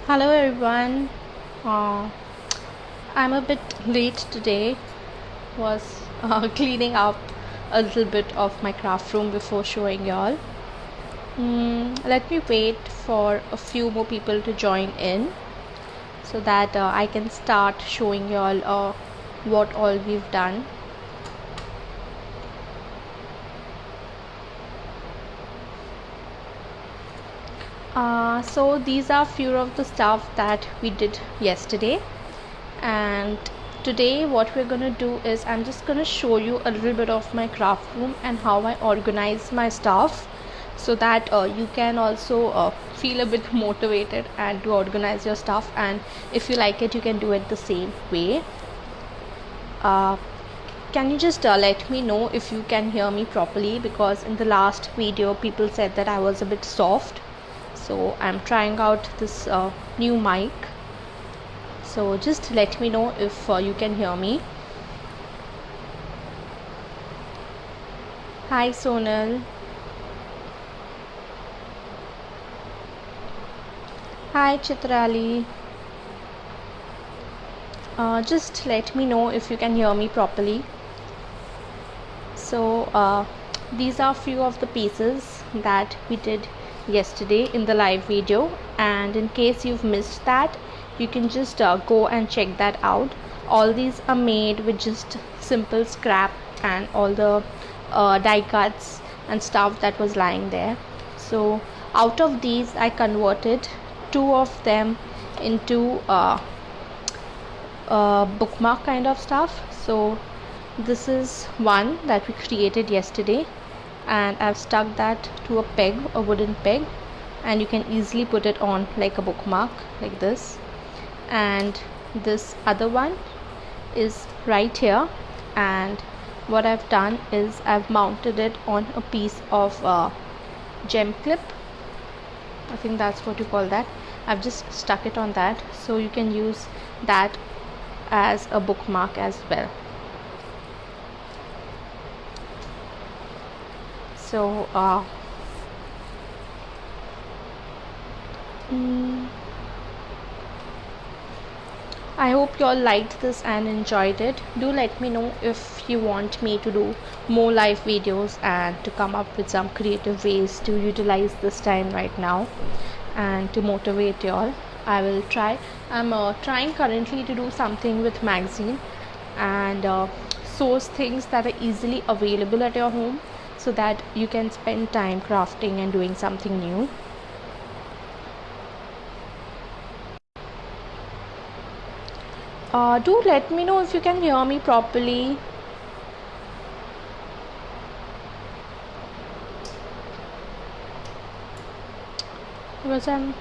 Hello everyone. Uh, I'm a bit late today. Was cleaning up a little bit of my craft room before showing y'all. Let me wait for a few more people to join in so that I can start showing y'all what all we've done. So these are few of the stuff that we did yesterday, and today what we're gonna do is I'm just gonna show you a little bit of my craft room and how I organize my stuff, so that you can also feel a bit motivated and to organize your stuff, and if you like it you can do it the same way. Can you just let me know if you can hear me properly, because in the last video people said that I was a bit soft, so I'm trying out this new mic, so just let me know if you can hear me. Hi Sonal. Hi Chitrali. Just let me know if you can hear me properly. So these are few of the pieces that we did yesterday in the live video, and in case you've missed that, you can just go and check that out. All these are made with just simple scrap and all the die cuts and stuff that was lying there. So out of these I converted two of them into bookmark kind of stuff. So this is one that we created yesterday, and I've stuck that to a peg, a wooden peg, and you can easily put it on like a bookmark like this. And this other one is right here, and what I've done is I've mounted it on a piece of gem clip. I think that's what you call that. I've just stuck it on that, so you can use that as a bookmark as well. So I hope you all liked this and enjoyed it. Do let me know if you want me to do more live videos and to come up with some creative ways to utilize this time right now and to motivate you all. I will try. I'm trying currently to do something with magazine and source things that are easily available at your home, so that you can spend time crafting and doing something new. Do let me know if you can hear me properly. Because I'm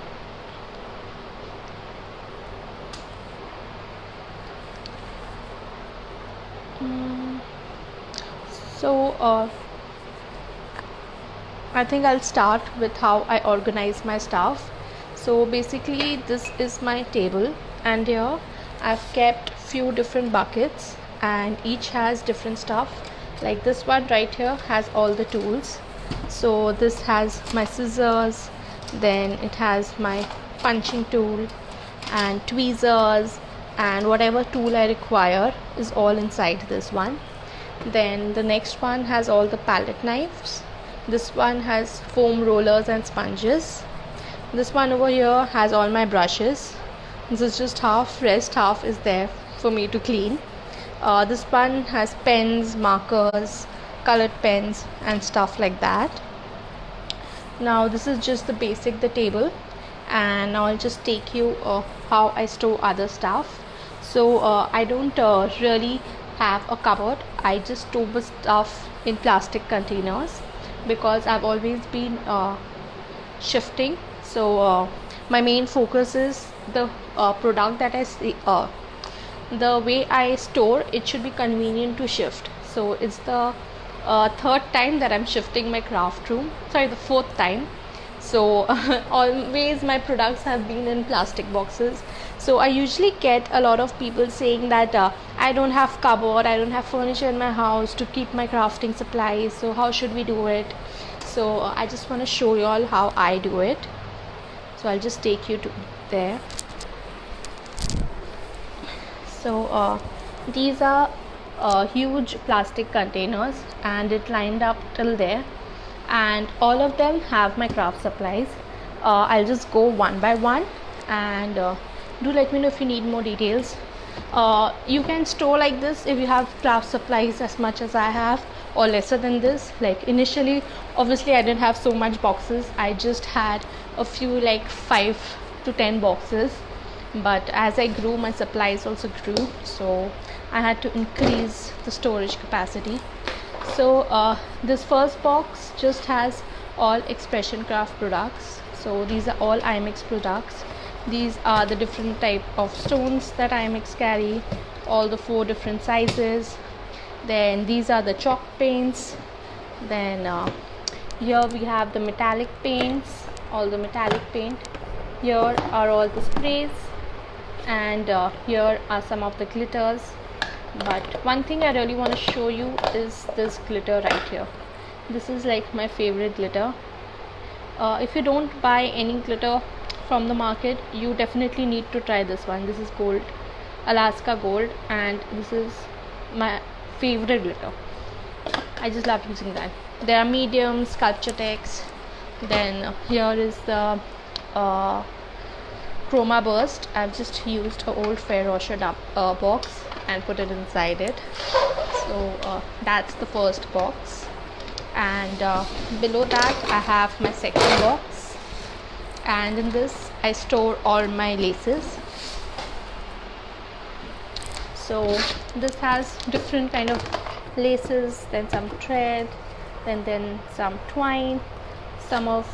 so I think I'll start with how I organize my stuff. So basically this is my table, and here I've kept few different buckets, and each has different stuff. Like this one right here has all the tools. So this has my scissors, then it has my punching tool and tweezers, and whatever tool I require is all inside this one. Then the next one has all the palette knives. This one has foam rollers and sponges. This one over here has all my brushes. This is just half, rest half is there for me to clean. This one has pens, markers, colored pens and stuff like that. Now this is just the basic, the table, and now I'll just take you how I store other stuff. So I don't really have a cupboard. I just store the stuff in plastic containers, because I've always been shifting. So my main focus is the product that I see. The way I store it should be convenient to shift. So it's the third time that I'm shifting my craft room, sorry, the fourth time. So always my products have been in plastic boxes. So I usually get a lot of people saying that I don't have cupboard, I don't have furniture in my house to keep my crafting supplies, so how should we do it? So I just want to show you all how I do it. So I'll just take you to there. So these are huge plastic containers, and it lined up till there, and all of them have my craft supplies. I'll just go one by one, and do let me know if you need more details. You can store like this if you have craft supplies as much as I have, or lesser than this. Like initially, obviously I didn't have so much boxes. I just had a few, like 5 to 10 boxes, but as I grew, my supplies also grew, so I had to increase the storage capacity. So this first box just has all Expression Craft products. So these are all IMEX products. These are the different type of stones that IMEX carry, all the 4 different sizes. Then these are the chalk paints. Then here we have the metallic paints, all the metallic paint. Here are all the sprays, and here are some of the glitters. But one thing I really want to show you is this glitter right here. This is like my favorite glitter. If you don't buy any glitter from the market, you definitely need to try this one. This is gold, Alaska gold, and this is my favorite glitter. I just love using that. There are mediums, Sculpture Tex. Then here is the Chroma Burst. I've just used an old Ferroccia box and put it inside it. So that's the first box, and below that I have my second box, and in this I store all my laces. So this has different kind of laces, then some thread, then some twine, some of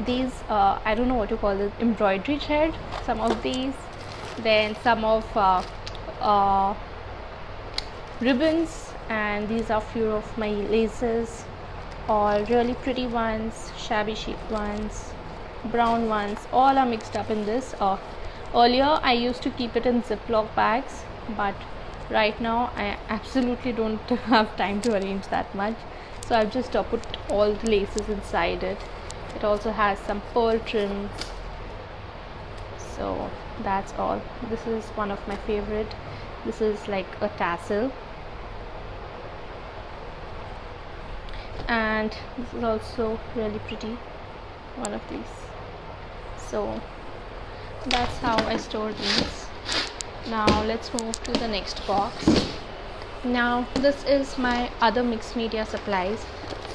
these I don't know what to call it, embroidery thread, some of these, then some of ribbons, and these are few of my laces, all really pretty ones, shabby chic ones, brown ones, all are mixed up in this. Earlier I used to keep it in Ziploc bags, but right now I absolutely don't have time to arrange that much, so I've just put all the laces inside it. It also has some pearl trims. So that's all. This is one of my favorite. This is like a tassel, and this is also really pretty, one of these. So that's how I store these. Now let's move to the next box. Now this is my other mixed media supplies.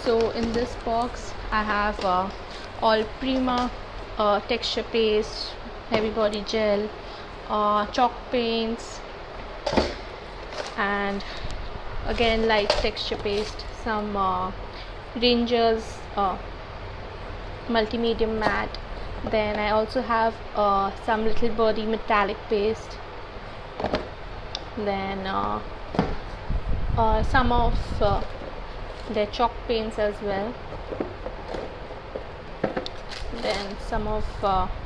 So in this box I have all Prima texture paste, heavy body gel, chalk paints, and again light texture paste, some Rangers multi-medium matte. Then I also have some Little Birdie metallic paste, then some of their chalk paints as well, then some of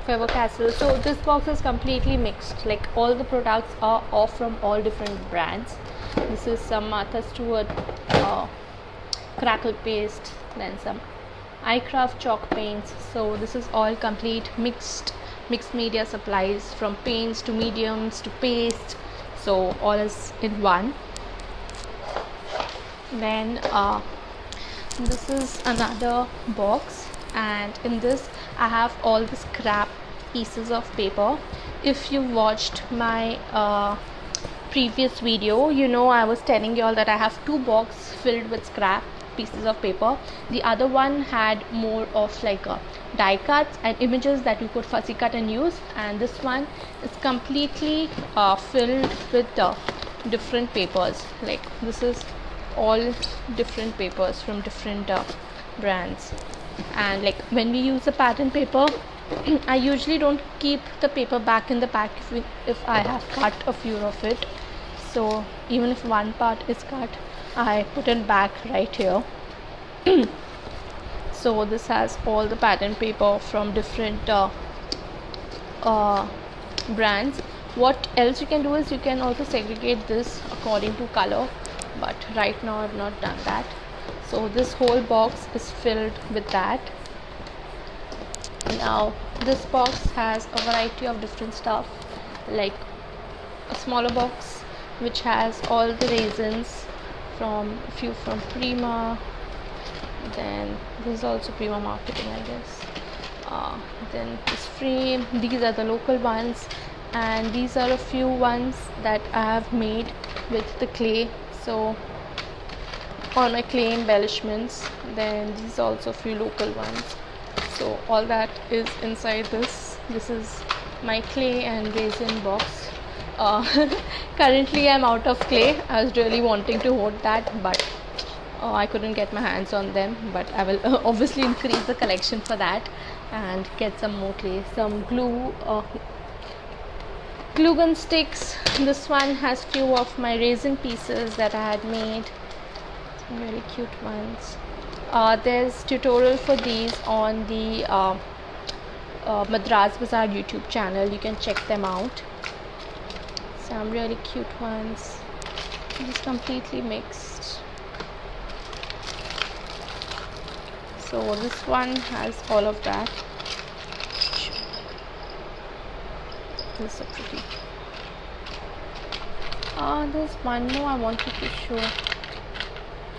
Faber-Castell. So this box is completely mixed, like all the products are all from all different brands. This is some Martha Stewart crackle paste, then some iCraft chalk paints. So this is all complete mixed media supplies, from paints to mediums to paste, so all is in one. Then this is another box, and in this I have all the scrap pieces of paper. If you watched my previous video, you know I was telling you all that I have 2 boxes filled with scrap pieces of paper. The other one had more of like die cuts and images that you could fussy cut and use, and this one is completely filled with different papers. Like this is all different papers from different brands. And like when we use the pattern paper, I usually don't keep the paper back in the pack if I have cut a few of it. So even if one part is cut, I put it back right here. So this has all the pattern paper from different brands. What else you can do is you can also segregate this according to color, but right now I've not done that. So this whole box is filled with that. Now this box has a variety of different stuff, like a smaller box which has all the raisins from a few from Prima. Then this is also Prima marketing, I guess. Then this frame, these are the local ones, and these are a few ones that I have made with the clay, so all my clay embellishments. Then these are also a few local ones, so all that is inside this. This is my clay and resin box. Currently I'm out of clay. I was really wanting to hoard that, but I couldn't get my hands on them, but I will obviously increase the collection for that and get some more clay. Some glue gun sticks. This one has few of my resin pieces that I had made, some really cute ones. There's tutorial for these on the Madras Bazaar YouTube channel. You can check them out. Some really cute ones. Just completely mixed. So this one has all of that. This is so pretty. There's one more I wanted to show.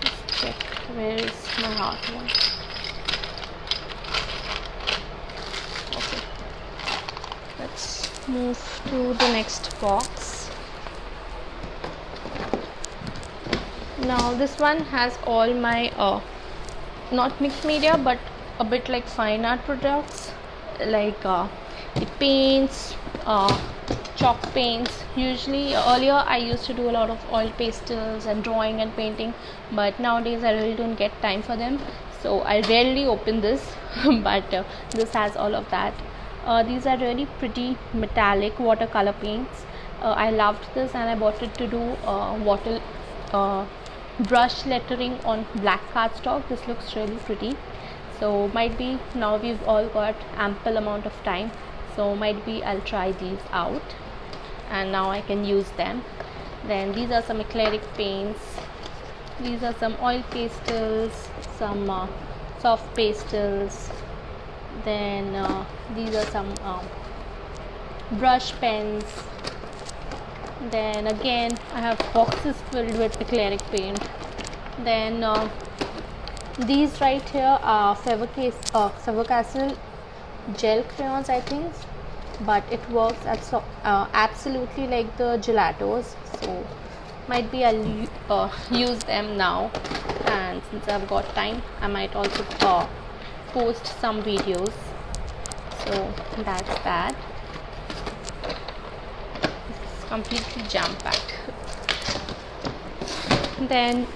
Just check where is my heart one. Okay, let's move to the next box. Now this one has all my not mixed media, but a bit like fine art products, like it paints, chalk paints. Usually earlier I used to do a lot of oil pastels and drawing and painting, but nowadays I really don't get time for them, so I rarely open this. But this has all of that. These are really pretty metallic watercolor paints. I loved this and I bought it to do water brush lettering on black cardstock. This looks really pretty, so might be now we've all got ample amount of time, so might be I'll try these out and now I can use them. Then these are some acrylic paints. These are some oil pastels, some soft pastels. Then these are some brush pens. Then again I have boxes filled with acrylic paint. Then these right here are Faber-Castell gel crayons, I think, but it works absolutely like the gelatos, so might be I'll use them now, and since I've got time I might also post some videos. So that's that. Completely jam packed. Then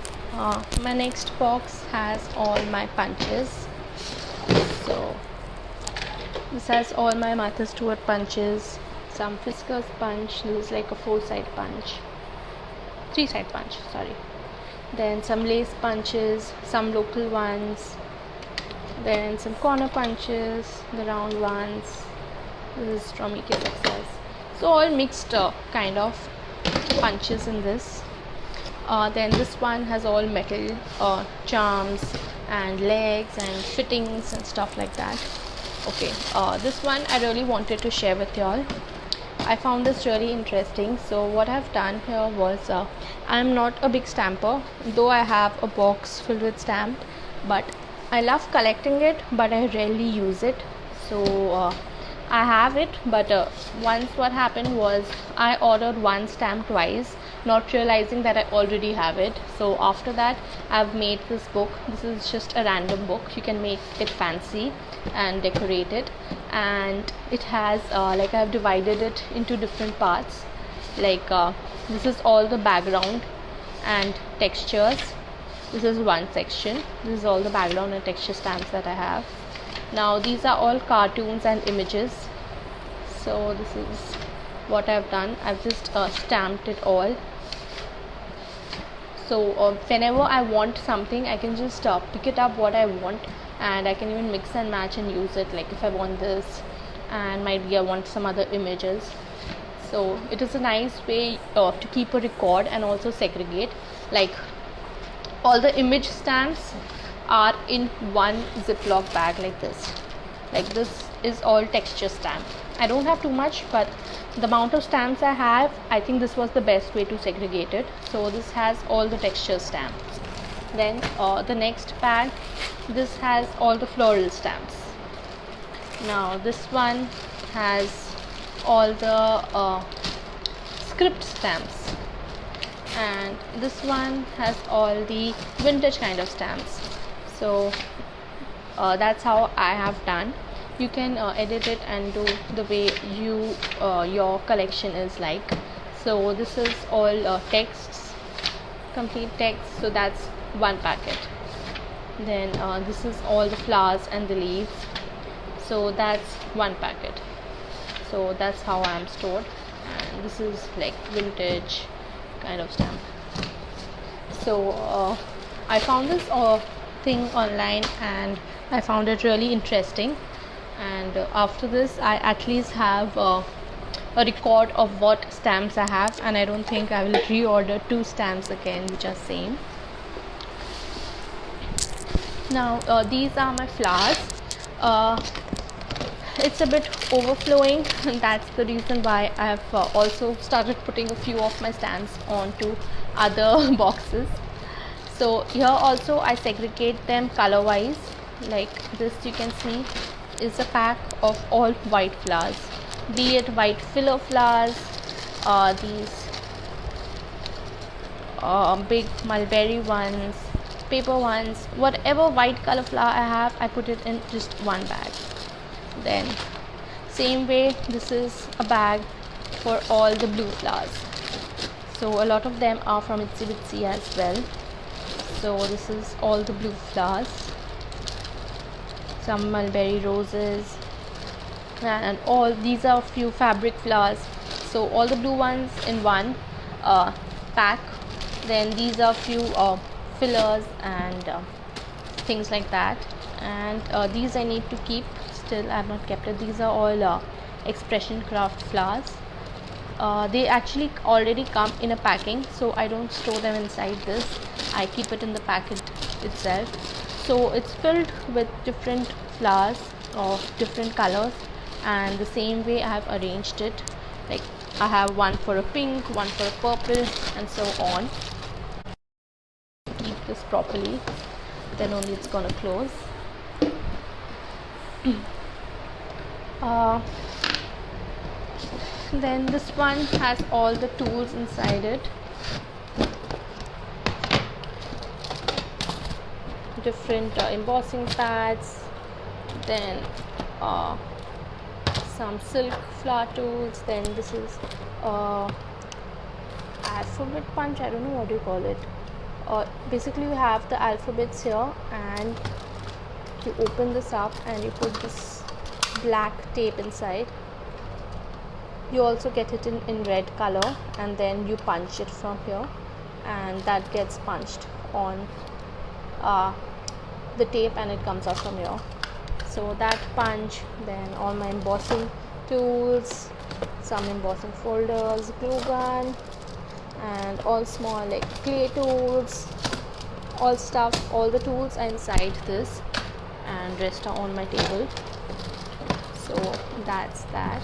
my next box has all my punches. So this has all my Martha Stewart punches, some Fiskars punch. This is like a 4-side punch, 3-side punch, sorry. Then some lace punches, some local ones. Then some corner punches, the round ones. This is from EK Success. So all mixed kind of punches in this. Then this one has all metal charms and legs and fittings and stuff like that. Okay, this one I really wanted to share with y'all. I found this really interesting. So what I've done here was I'm not a big stamper, though I have a box filled with stamp, but I love collecting it, but I rarely use it. So I have it, but once what happened was I ordered one stamp twice, not realizing that I already have it. So after that I've made this book. This is just a random book. You can make it fancy and decorate it, and it has like I've divided it into different parts. Like this is all the background and textures. This is one section. This is all the background and texture stamps that I have. Now these are all cartoons and images. So this is what I've done. I've just stamped it all. So whenever I want something, I can just pick it up what I want, and I can even mix and match and use it. Like if I want this, and maybe I want some other images. So it is a nice way to keep a record and also segregate. Like all the image stamps are in one Ziploc bag like this. Like this is all texture stamp. I don't have too much, but the amount of stamps I have, I think this was the best way to segregate it. So this has all the texture stamps. Then the next bag, this has all the floral stamps. Now this one has all the script stamps, and this one has all the vintage kind of stamps. So that's how I have done. You can edit it and do the way your collection is like. So this is all texts, complete text, so that's one packet. Then this is all the flowers and the leaves, so that's one packet. So that's how I am stored. And this is like vintage kind of stamp. So I found this thing online and I found it really interesting, and after this I at least have a record of what stamps I have, and I don't think I will reorder 2 stamps again which are same. Now these are my flowers. It's a bit overflowing, and that's the reason why I have also started putting a few of my stamps onto other boxes. So here also I segregate them color wise. Like this, you can see, is a pack of all white flowers, be it white filler flowers, these big mulberry ones, paper ones, whatever white color flower I have, I put it in just one bag. Then same way, this is a bag for all the blue flowers. So a lot of them are from Itsy Bitsy as well. So this is all the blue flowers, some mulberry roses, and all these are few fabric flowers. So all the blue ones in one pack. Then these are few fillers and things like that. And these I need to keep. Still I have not kept it. These are all expression craft flowers. They actually already come in a packing, so I don't store them inside this. I keep it in the packet itself. So it's filled with different flowers of different colors, and the same way I have arranged it. Like I have one for a pink, one for a purple, and so on. Keep this properly, then only it's gonna close. Then this one has all the tools inside it. Different embossing pads, then some silk flower tools. Then this is alphabet punch, I don't know what you call it. Basically you have the alphabets here, and you open this up and you put this black tape inside. You also get it in red color, and then you punch it from here, and that gets punched on the tape, and it comes out from here. So that punch, then all my embossing tools, some embossing folders, glue gun, and all small like clay tools, all stuff, all the tools are inside this, and rest are on my table. So that's that.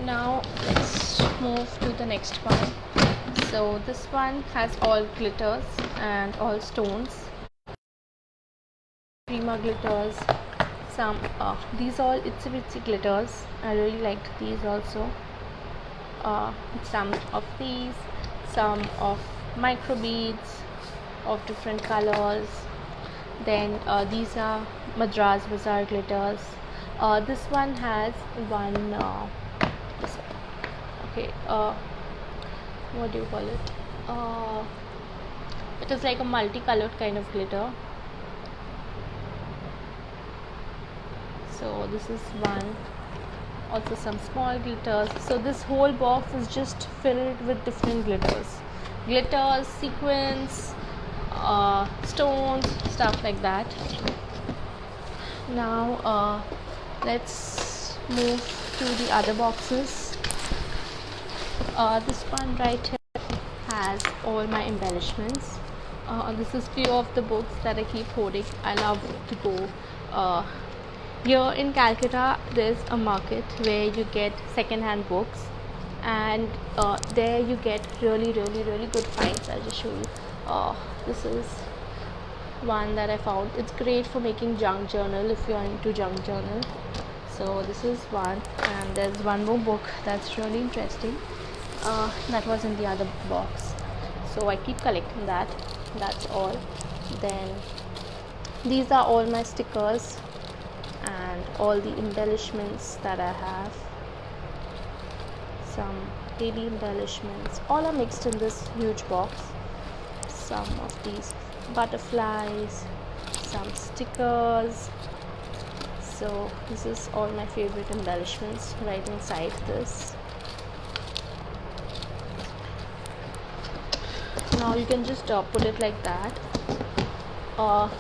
Now let's move to the next one. So this one has all glitters and all stones, prima glitters, some these all Itsy Bitsy glitters. I really liked these also. Some of these, some of micro beads of different colors. Then these are Madras Bazaar glitters. This one has one what do you call it? It is like a multicolored kind of glitter. So this is one. Also some small glitters. So this whole box is just filled with different glitters, sequins, stones, stuff like that. Now let's move to the other boxes. This one right here has all my embellishments. This is few of the books that I keep holding. I love to go uh, here in Calcutta. There's a market where you get second-hand books, and there you get really good finds. I'll just show you. This is one that I found. It's great for making junk journal if you are into junk journal. So this is one, and there's one more book that's really interesting. That was in the other box, so I keep collecting that. That's all. Then these are all my stickers and all the embellishments that I have. Some daily embellishments, all are mixed in this huge box. Some of these butterflies, some stickers. So this is all my favorite embellishments right inside this. Now you can just put it like that.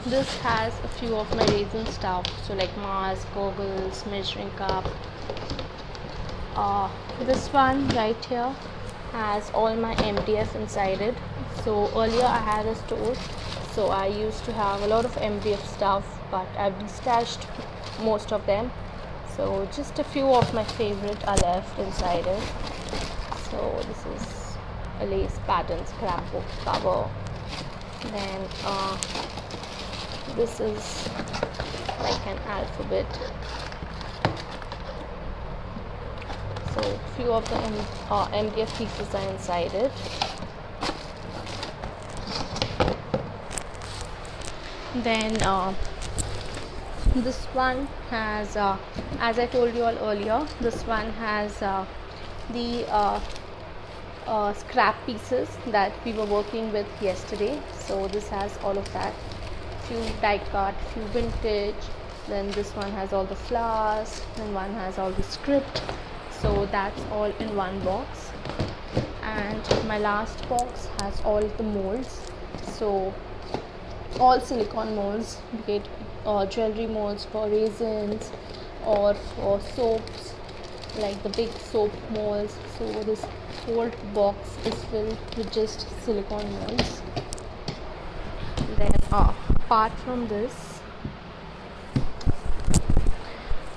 This has a few of my resin stuff, so like mask, goggles, measuring cup. This one right here has all my MDF inside it. So earlier I had a store, so I used to have a lot of MDF stuff, but I've destashed most of them. So just a few of my favorite are left inside it. So this is a lace pattern scrapbook cover. Then this is like an alphabet. So few of the MDF pieces are inside it. Then this one has, as I told you all earlier, this one has the scrap pieces that we were working with yesterday. So this has all of that, few die cut, few vintage. Then this one has all the flowers, and one has all the script. So that's all in one box. And my last box has all the molds, so all silicone molds, be it jewelry molds for raisins or for soaps, like the big soap molds. So this whole box is filled with just silicone molds. Then apart from this,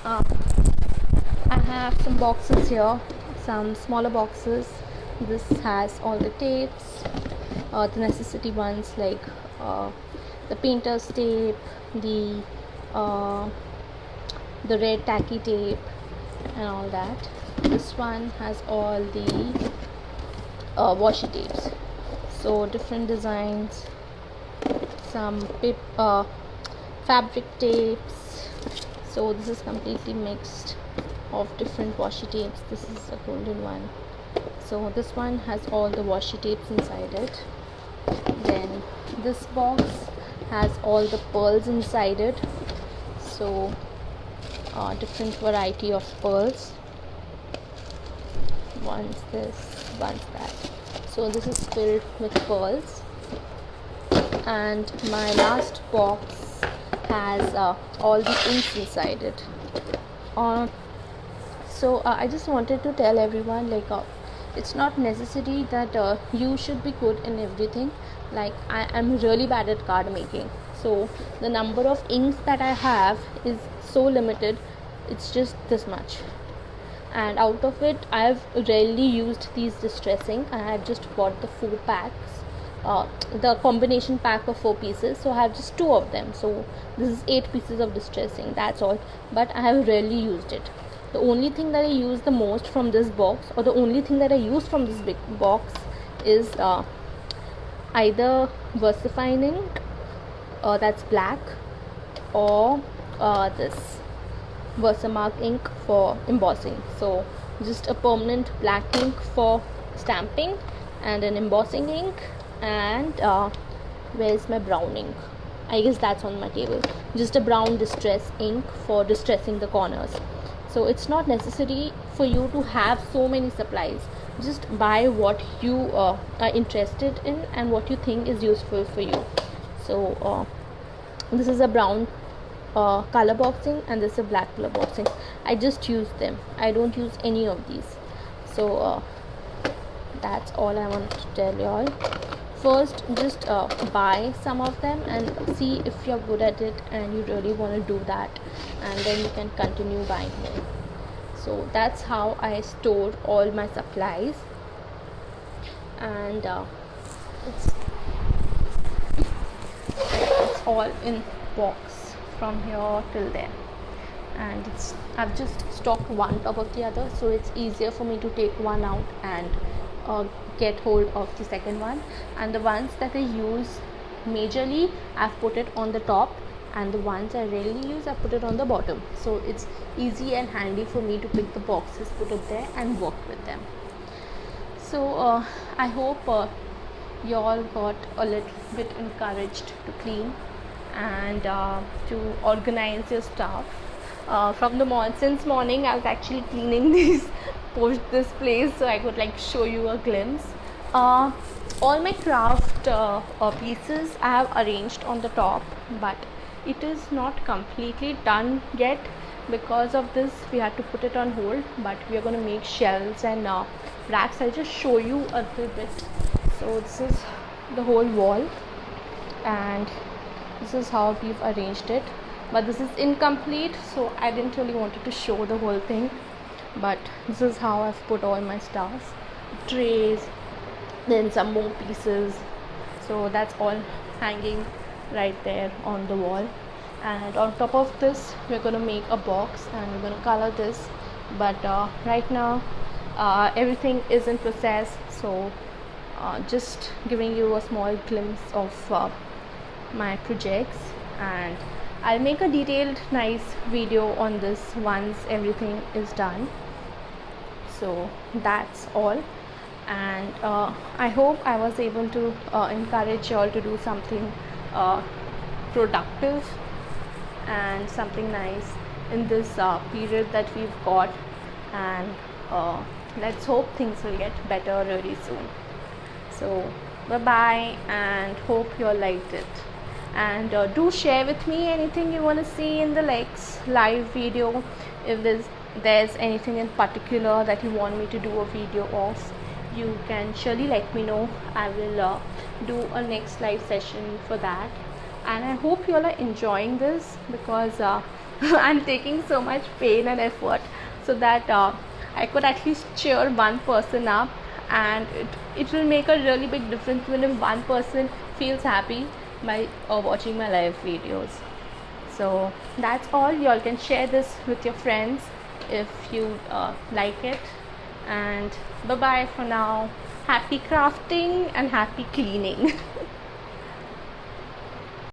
I have some boxes here, some smaller boxes. This has all the tapes, the necessity ones like the painter's tape, the red tacky tape and all that. This one has all the washi tapes, so different designs, some fabric tapes. So this is completely mixed of different washi tapes. This is a golden one, so this one has all the washi tapes inside it. Then this box has all the pearls inside it, so different variety of pearls. One's this, one's that. So this is filled with pearls. And my last box has all the inks inside it. So I just wanted to tell everyone, like it's not necessary that you should be good in everything. Like I am really bad at card making, so the number of inks that I have is so limited. It's just this much, and out of it I have rarely used these distressing. I have just bought the 4 packs, the combination pack of 4 pieces, so I have just 2 of them. So this is 8 pieces of distressing, that's all, but I have rarely used it. The only thing that I use the most from this box, or the only thing that I use from this big box, is either VersaFine ink, that's black, or this Versamark ink for embossing. So just a permanent black ink for stamping, and an embossing ink, and where's my brown ink? I guess that's on my table. Just a brown distress ink for distressing the corners. So it's not necessary for you to have so many supplies. Just buy what you are interested in and what you think is useful for you. So this is a brown color boxing, and this is a black color boxing. I just use them. I don't use any of these. So that's all I want to tell you all. first just buy some of them and see if you're good at it and you really want to do that, and then you can continue buying more. So that's how I store all my supplies. And it's all in box from here till there, and I've just stocked one top of the other, so it's easier for me to take one out and get hold of the second one. And the ones that I use majorly, I've put it on the top, and the ones I rarely use, I put it on the bottom, so it's easy and handy for me to pick the boxes, put it there and work with them. So I hope you all got a little bit encouraged to clean and to organize your stuff. From the since morning I was actually cleaning this place, so I could like show you a glimpse. All my craft pieces I have arranged on the top, but it is not completely done yet. Because of this we had to put it on hold, but we are going to make shelves and racks. I'll just show you a little bit. So this is the whole wall, and this is how we've arranged it, but this is incomplete, so I didn't really wanted to show the whole thing. But this is how I've put all my stuff, trays, then some more pieces. So that's all hanging right there on the wall. And on top of this we're going to make a box and we're going to color this, but right now everything is in process. So just giving you a small glimpse of my projects, and I'll make a detailed nice video on this once everything is done. So that's all, and I hope I was able to encourage you all to do something productive and something nice in this period that we've got. And let's hope things will get better really soon. So bye bye, and hope you all liked it. And do share with me anything you want to see in the live video. If there's anything in particular that you want me to do a video of, you can surely let me know. I will do a next live session for that. And I hope you all are enjoying this, because I'm taking so much pain and effort so that I could at least cheer one person up, and it will make a really big difference when one person feels happy by watching my live videos. So that's all. You all can share this with your friends if you like it. And bye bye for now. Happy crafting and happy cleaning.